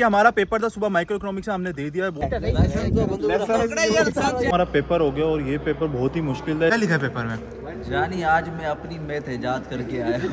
हमारा पेपर था सुबह माइक्रो इकोनॉमिक्स से, हमने दे दिया है। हमारा पेपर हो गया और ये पेपर बहुत ही मुश्किल है। क्या लिखा है पेपर में? जानी आज मैं अपनी मैथ इजाद करके आया हूँ।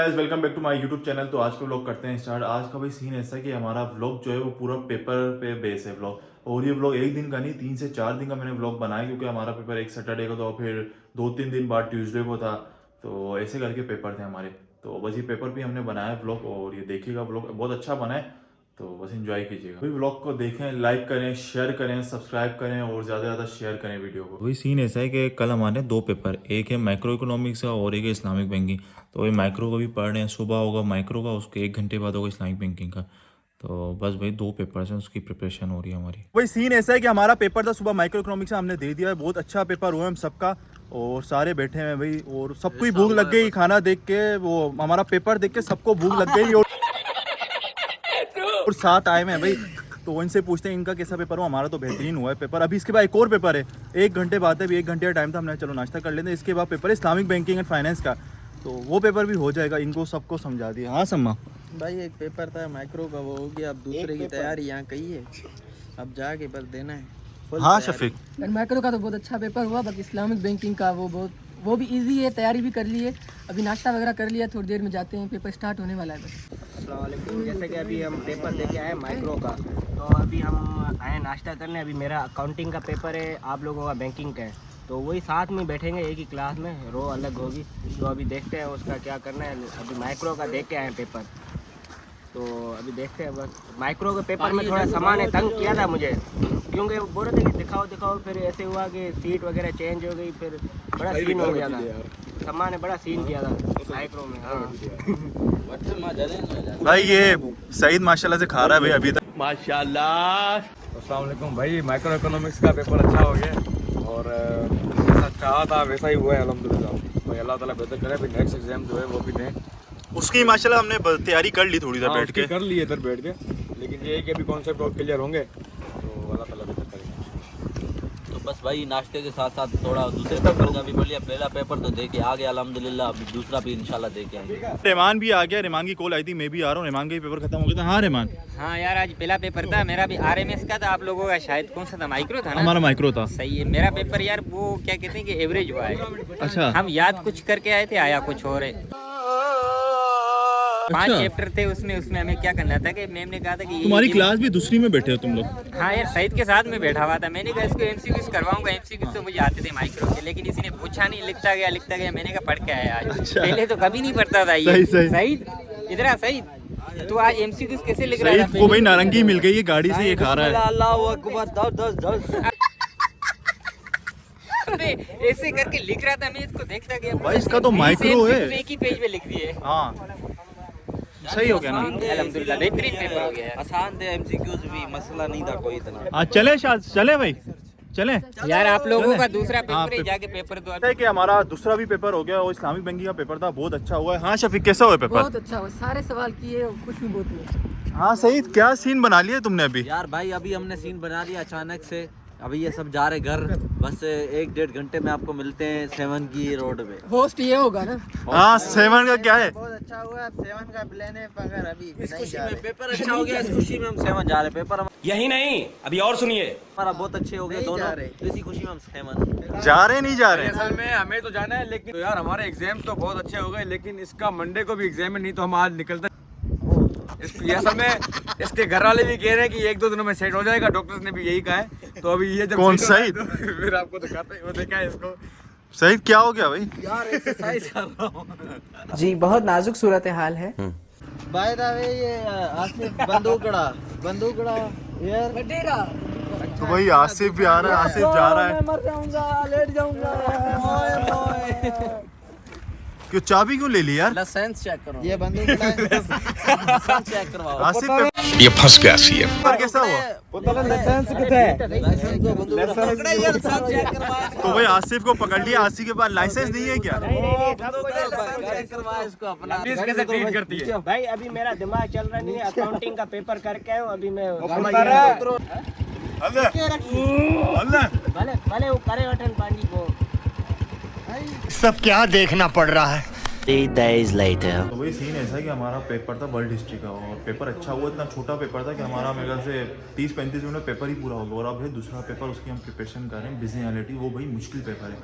Welcome back to my YouTube channel. तो आज का व्लॉग करते हैं स्टार्ट। आज का भाई सीन ऐसा है कि हमारा व्लॉग जो है वो पूरा पेपर पे बेस है व्लॉग, और ये व्लॉग एक दिन का नहीं 3 से 4 दिन का मैंने व्लॉग बनाया, क्योंकि हमारा पेपर एक सैटरडे को था, फिर 2-3 दिन बाद ट्यूसडे को था, तो ऐसे करके पेपर थे हमारे। तो बस ये पेपर भी हमने बनाया व्लॉग, और ये देखिएगा व्लॉग बहुत अच्छा बना है, तो बस एंजॉय कीजिएगा। फिर व्लॉग को देखें, लाइक करें, शेयर करें, सब्सक्राइब करें और ज़्यादा से ज़्यादा शेयर करें वीडियो को। वही सीन ऐसा है कि कल हमारे 2 पेपर, एक है माइक्रो इकोनॉमिक्स का और एक है इस्लामिक बैंकिंग। तो वही माइक्रो का भी पढ़ रहे हैं, सुबह होगा माइक्रो का, उसके 1 घंटे बाद होगा इस्लामिक बैंकिंग का। तो बस भाई 2 पेपर्स हैं, उसकी प्रिपरेशन हो रही है हमारी। वही सीन ऐसा है कि हमारा पेपर था सुबह माइक्रो इकोनॉमिक्स से, हमने दे दिया है। बहुत अच्छा पेपर हुआ है हम सबका, और सारे बैठे हैं भाई, और सबको ही भूख लग गई खाना देख के, वो हमारा पेपर देख के सबको भूख लग गई। और साथ आए हैं भाई, तो इनसे पूछते हैं इनका कैसा पेपर हुआ। हमारा तो बेहतरीन हुआ है पेपर। अभी इसके बाद एक और पेपर है, 1 घंटे बाद है, अभी 1 घंटे का टाइम था, हमने चलो नाश्ता कर लेते हैं। इसके बाद पेपर है इस्लामिक बैंकिंग एंड फाइनेंस का, तो वो पेपर भी हो जाएगा। इनको सबको समझा दिया। हाँ सम्मा भाई एक पेपर था माइक्रो का, वो हो गया। अब दूसरे की तैयारी यहाँ कही है, अब जाके बस देना है। हाँ शफीक, माइक्रो का तो बहुत अच्छा पेपर हुआ, बाकी इस्लामिक बैंकिंग का वो भी इजी है, तैयारी भी कर ली है। अभी नाश्ता वगैरह कर लिया, थोड़ी देर में जाते हैं, पेपर स्टार्ट होने वाला है बस। अस्सलाम वालेकुम। जैसे कि अभी हम पेपर लेके आए माइक्रो का, तो अभी हम आए नाश्ता करने। अभी मेरा अकाउंटिंग का पेपर है, आप लोगों का बैंकिंग का है, तो वही साथ में बैठेंगे एक ही क्लास में, रो अलग होगी। तो अभी देखते हैं उसका क्या करना है। अभी माइक्रो का देख के आए पेपर, तो अभी देखते हैं। बस माइक्रो के पेपर में थोड़ा सामान है, तंग किया था मुझे, क्योंकि बोल रहे थे कि दिखाओ, फिर ऐसे हुआ कि सीट वगैरह चेंज हो गई, फिर बड़ा सीन हो गया था। सामान ने बड़ा सीन किया था माइक्रो में। हाँ भाई ये सईद माशाल्लाह से खा रहा है भाई अभी तक, माशाल्लाह। अस्सलाम वालेकुम भाई, माइक्रो इकोनॉमिक्स का पेपर अच्छा हो गया, और जैसा चाहा था वैसा ही हुआ है अल्हम्दुलिल्लाह। भाई अल्लाह ताला बेहतर करे, फिर नेक्स्ट एग्जाम जो है वो भी दें। उसकी माशाल्लाह हमने तैयारी कर ली थोड़ी देर बैठ के, कर ली इधर बैठ के, लेकिन ये है कि अभी कॉन्सेप्ट और क्लियर होंगे तो अल्लाह ताला बेहतर करेगा। तो बस भाई नाश्ते के साथ साथ थोड़ा दूसरे पेपर का भी बोलिए। पहला पेपर तो दे के आ गया अल्हम्दुलिल्लाह, अभी दूसरा भी इंशाल्लाह दे के आएंगे। रहमान भी आ गया, रहमान की कॉल आई थी, मैं भी आ रहा हूँ। रहमान का भी पेपर खत्म हो गया था। हाँ रहमान, हाँ यार, आज पहला पेपर था मेरा भी, आरएमएस का था। आप लोगों का शायद कौन सा था? माइक्रो था ना? हमारा माइक्रो था। सही है। मेरा पेपर यार वो क्या कहते हैं कि एवरेज हुआ है। अच्छा, हम याद कुछ करके आए थे, आया कुछ और है। 5 चैप्टर थे उसमें हमें क्या करना था कि मैम ने कहा था कि तुम्हारी क्लास भी दूसरी में बैठे हो तुम लोग? हाँ यार, सईद के साथ में बैठा हुआ था। मैंने कहा इसको एमसीक्यूज करवाऊंगा, एमसीक्यूज तो मुझे आते थे माइक्रो के, लेकिन इसी ने पूछा नहीं, लिखता गया। मैंने कहा पढ़ के आया आज। अच्छा। पहले तो कभी नहीं पढ़ता था ये। सईद इधर आ, सईद तो आज एमसीक्यूज कैसे लिख रहा है? को भाई नारंगी मिल गई है गाड़ी से, ये खा रहा है। ऐसे करके लिख रहा था, मैं इसको देखता गया। भाई इसका तो माइक्रो है, एक ही पेज पे लिख दिए। हाँ सही हो गया ना? अल्हम्दुलिल्लाह बेहतरीन पेपर हो गया। आसान थे एमसीक्यूज भी, मसला नहीं था कोई इतना। आज चले चले भाई चले यार आप लोगों का दूसरा पेपर है, जाके पेपर दो। कि हमारा दूसरा भी पेपर हो गया, और इस्लामिक बैंकिंग का पेपर था, बहुत अच्छा हुआ है। हाँ शफीक, कैसा हुआ पेपर? बहुत अच्छा हुआ, सारे सवाल किए, कुछ भी बहुत हुआ। हाँ सईद, क्या सीन बना लिया तुमने अभी? यार भाई अभी हमने सीन बना लिया अचानक से। अभी ये सब जा रहे घर, बस 1-1.5 घंटे में आपको मिलते हैं 7 की रोड पे। होस्ट ये होगा ना? हाँ 7 का क्या है? बहुत अच्छा हुआ। अब 7 का प्लान है, मगर अभी इस खुशी में पेपर अच्छा हो गया, इस खुशी में हम 7 जा रहे। पेपर यही नहीं, अभी और सुनिए, हमारा बहुत अच्छे हो गए दोनों, तो इसी खुशी में हम 7 जा रहे नहीं जा रहे? असल में हमें तो जाना है, लेकिन तो यार हमारे एग्जाम तो बहुत अच्छे हो गए, लेकिन इसका मंडे को भी एग्जाम है, नहीं तो हम आज निकलते। असल में इसके घर वाले भी कह रहे हैं कि 1-2 दिनों में सेट हो जाएगा, डॉक्टर्स ने भी यही कहा है। तो अभी ये जब कौन सेट होगा सईद? तो फिर आपको दिखाते हैं, वो देखा है इसको। सईद क्या हो गया भाई? यार एक्सरसाइज कर रहा हूँ। जी बहुत नाजुक सूरत हाल है। बाय द वे ये आसिफ बंदूकड़ा यार डेरा तो भाई आसिफ भी आ रहा है, आसिफ जा रहा है। मर जाऊंगा, लेट जाऊंगा। क्यों चाबी क्यों ले ली यार? लाइसेंस चेक करो, ये बंदूकड़ा लाइसेंस चेक करवाओ। आसिफ पे ये फंस गया सीएम। पेपर कैसा हुआ? लाइसेंस कितने है? तो भाई आसिफ को पकड़ लिया, आसिफ के पास लाइसेंस नहीं है क्या? इसको अपना कैसे ट्रीट करती है भाई अभी मेरा दिमाग चल रहा नहीं है। अकाउंटिंग का पेपर करके आया हूँ अभी मैं। भले वो करे वठन पानी को। सब क्या देखना पड़ रहा है, 3 days later. तो वही सीन ऐसा है कि हमारा पेपर था वर्ल्ड हिस्ट्री का, और पेपर अच्छा हुआ, इतना छोटा पेपर था कि हमारा मेरे ख्याल से 30-35 मिनट में पेपर ही पूरा हो गया। और अब है दूसरा पेपर, उसकी हम प्रिपरेशन कर रहे हैं, बिजनेस एनालिटी। वो भाई मुश्किल पेपर है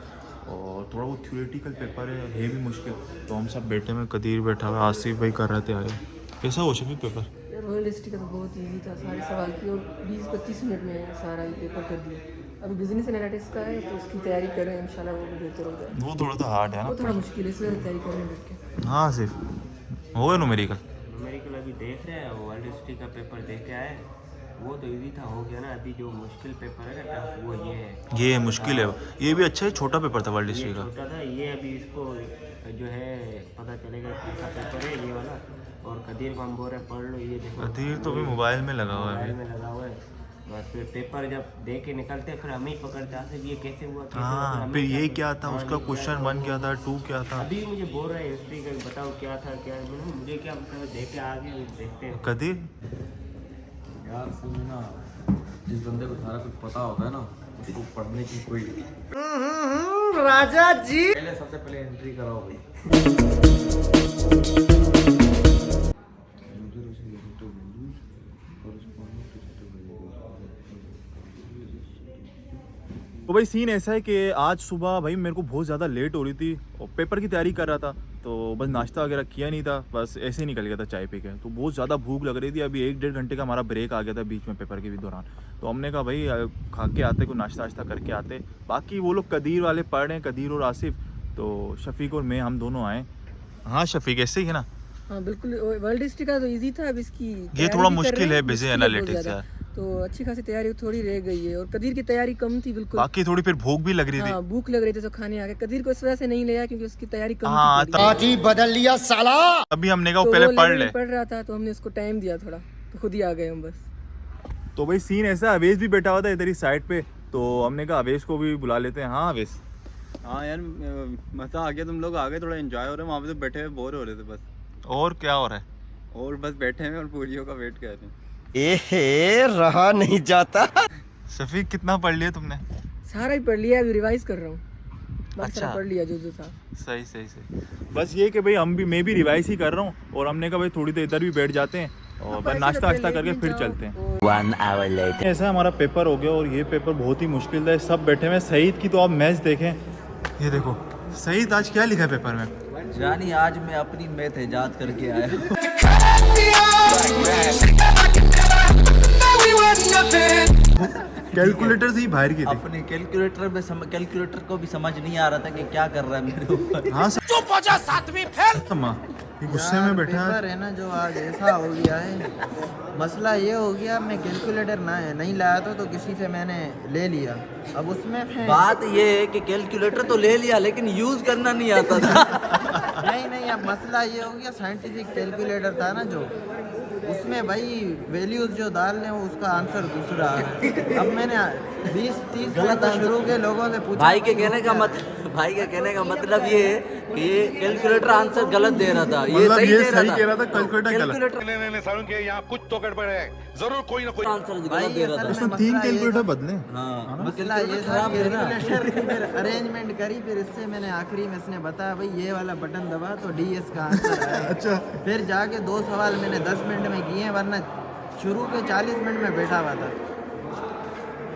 और थोड़ा वो थ्योरेटिकल पेपर है भी मुश्किल। तो हम सब बैठे में, कदीर बैठा हुआ, आसिफ भाई कर रहे थे आगे। कैसा हो शफीक पेपर? वर्ल्ड हिस्ट्री का तो बहुत इजी था, सारे सवाल की और 20-25 मिनट में सारा ये पेपर कर दिया। अभी बिजनेस एनालिटिक्स का है तो उसकी तैयारी कर रहे हैं, इंशाल्लाह वो भी बेहतर हो जाए। वो थोड़ा सा हार्ड है वो ना। थोड़ा मुश्किल है, इसलिए तैयारी कर रहे हैं बैठ के। हाँ आसिफ हो गया न्यूमेरिकल? न्यूमेरिकल अभी देख रहे हैं, वर्ल्ड हिस्ट्री का पेपर देख के आए, वो तो इजी था, हो गया ना। अभी जो मुश्किल पेपर है ना टफ, वो ये है। ये मुश्किल है, ये भी अच्छा है, छोटा पेपर था वर्ल्ड ये हिस्ट्री का। छोटा था, ये अभी इसको जो है पता चलेगा कैसा पेपर है ये वाला। और कदीर को हम बोल रहे हैं पढ़ लो, ये देखो कदीर तो भी मोबाइल में लगा हुआ है मोबाइल अभी। में लगा हुआ है। बस फिर पेपर जब दे के निकलते फिर हम ही पकड़ते आते ये कैसे हुआ, कैसे हुआ, हाँ हम फिर ही ये करते। क्या था, हाँ, उसका ये क्वेश्चन 1 क्या था, 2 क्या था। अभी मुझे बोल रहे हैं हिस्ट्री का बताओ क्या था क्या है। मैंने कहा, मुझे क्या मतलब, देख के आगे देखते हैं। कदीर यार असल में ना, जिस बंदे को सारा कुछ पता होता है ना, उसको पढ़ने की कोई राजा जी पहले सबसे पहले एंट्री कराओ भाई। तो भाई सीन ऐसा है कि आज सुबह भाई मेरे को बहुत ज़्यादा लेट हो रही थी और पेपर की तैयारी कर रहा था, तो बस नाश्ता वगैरह किया नहीं था, बस ऐसे ही निकल गया था चाय पी के। तो बहुत ज़्यादा भूख लग रही थी। अभी 1-1.5 घंटे का हमारा ब्रेक आ गया था बीच में पेपर के भी दौरान। तो हमने कहा भाई खा के आते, को नाश्ता वाश्ता करके आते। बाकी वो लोग कदीर वाले पढ़ रहे हैं, कदीर और आसिफ, तो शफीक और मैं हम दोनों आए। हाँ शफीक ऐसे ही है ना? हाँ बिल्कुल, वर्ल्ड हिस्ट्री का तो इजी था। अब इसकी ये तैयारी थोड़ा भी कर मुश्किल रहे है, हैं, बिजनेस मुश्किल है बहुत एनालिटिक्स ज़्यादा। है। तो अच्छी खासी तैयारी थोड़ी रह गई है और कदीर की तैयारी कम थी बिल्कुल। बाकी थोड़ी फिर भूख भी लग रही थी। हाँ भूख लग रही थी तो खाने आ गए। कदीर को इस वजह से नहीं लिया क्योंकि उसकी तैयारी कम हाँ, थी थोड़ी। बदल लिया साला। अभी हमने कहा तो पहले वो पढ़ level ले। में पढ़ रहा था तो हमने उसको टाइम दिया थोड़ा, तो खुद ही आ गए हम बस। तो भाई सीन ऐसा, अवेश भी बैठा हुआ था इधर ही साइड पे, तो हमने कहा अवेश को भी बुला लेते हैं। हाँ अवेश। हाँ यार मज़ा आ गया, तुम लोग आ गए, थोड़ा एंजॉय हो रहा है। वहाँ पे तो बैठे हुए बोर हो रहे थे बस, और क्या हो रहा है? और बस बैठे हैं और पूरियों का वेट कर रहे हैं। एहे रहा नहीं जाता। शफीक कितना पढ़ लिया तुमने? सारा ही पढ़ लिया, अभी रिवाइज कर रहा हूँ। बस अच्छा। सारा पढ़ लिया जो जो था। सही सही सही। बस ये कि भाई मैं भी रिवाइज ही कर रहा हूँ, और हमने कहा भाई थोड़ी देर इधर भी बैठ जाते हैं और बस नाश्ता वाश्ता करके फिर चलते हैं। 1 hour later. ऐसा हमारा पेपर हो गया, और ये पेपर बहुत ही मुश्किल था। सब बैठे हुए। सईद की तो आप मैच देखें, ये देखो सईद आज क्या लिखा है पेपर में? जानी आज मैं अपनी मैथ इजाद करके आया हूँ। कैलकुलेटर से ही बाहर की थी। अपने कैलकुलेटर को भी समझ नहीं आ रहा था कि क्या कर रहा है मेरे ऊपर। हाँ चुप हो जा, 7वीं फेल। ये गुस्से में बैठा है। पेपर है ना जो आज ऐसा हो गया है, मसला ये हो गया, मैं कैलकुलेटर नहीं लाया था तो किसी से मैंने ले लिया। अब उसमें फिर बात ये है कि कैलकुलेटर तो ले लिया लेकिन यूज करना नहीं आता था। नहीं अब मसला ये हो गया, साइंटिफिक कैलकुलेटर था ना जो, उसमें भाई वैल्यूज जो डालने वो उसका आंसर दूसरा है। अब मैंने 20-30 गलत शुरू के लोगों से पूछा। भाई के कहने का मतलब ये है कि ये कैलकुलेटर आंसर गलत दे रहा था, ये मतलब सही ये दे सही रहा कह रहा था, था, कैलकुलेटर गलत। आंसर गलत भाई दे रहा था। असल में 3 मसला ये कैलकुलेटर था, बदले। हाँ मसला ये था खराब है ना। कैलकुलेटर फिर अरेंजमेंट करी, फिर इससे मैंने आखिरी में इसने बताया भाई ये वाला बटन दबा तो डीएस का आंसर आया। अच्छा। फिर जाके 2 सवाल मैंने 10 मिनट में किए, वरना शुरू के 40 मिनट में बैठा हुआ था।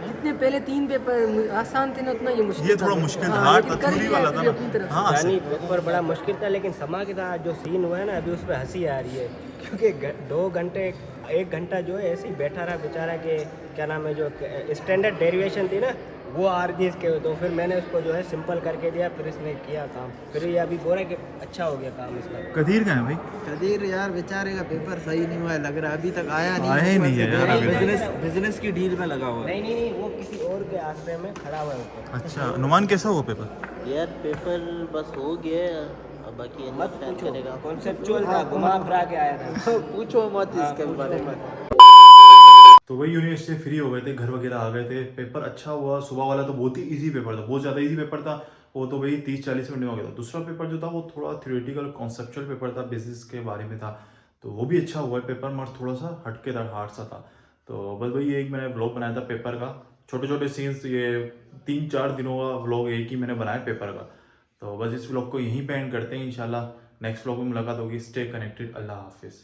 जितने पहले 3 पेपर आसान थे ना, उतना ये मुश्किल ये था थोड़ा बहुत। मुश्किल हाँ, था, हार्ड लेकिन था, कर थ्योरी लिया वाला फिर था अपनी तरफ से। ना। हाँ यानी पेपर बड़ा मुश्किल था, लेकिन समा के साथ जो सीन हुआ है ना अभी उस पर हंसी आ रही है, क्योंकि 2 घंटे 1 घंटा जो है ऐसे ही बैठा रहा बेचारा के क्या नाम है, जो स्टैंडर्ड डेरिवेशन थी ना वो आरजीएस के, तो फिर मैंने उसको जो है सिंपल करके दिया, फिर इसने किया काम, फिर ये अभी बोल रहा है कि अच्छा हो गया काम इसका। कदीर का है भाई? कदीर यार बेचारे का पेपर सही नहीं हुआ है, लग रहा है अभी तक आया नहीं। आया ही नहीं है यार अभी तक। बिजनेस की डील में लगा हुआ है। नहीं वो किसी और के आश्रय में खड़ा हुआ है ऊपर। अच्छा नुमान कैसा हुआ पेपर? यार पेपर बस हो गया, अब बाकी मत पूछो, कॉन्सेप्चुअल था, घुमा फिरा के आया था। पूछो मत इसके बारे में। तो वही यूनिवर्सिटी से फ्री हो गए थे, घर वगैरह आ गए थे। पेपर अच्छा हुआ। सुबह वाला तो बहुत ही इजी पेपर था, बहुत ज़्यादा इजी पेपर था। वो तो वही 30-40 मिनट में हो गया था। दूसरा पेपर जो था वो थोड़ा थ्योरेटिकल कॉन्सेप्चुअल पेपर था, बिजनेस के बारे में था, तो वो भी अच्छा हुआ पेपर, मगर थोड़ा सा हटके था, हार्ड सा था। तो बस वही एक मैंने व्लॉग बनाया था पेपर का, छोटे छोटे सीन्स, ये 3-4 दिनों का व्लॉग एक ही मैंने बनाया पेपर का। तो बस इस व्लॉग को यहीं पे एंड करते हैं। इंशाल्लाह नेक्स्ट व्लॉग में मुलाकात होगी। Stay connected. अल्लाह हाफिज़।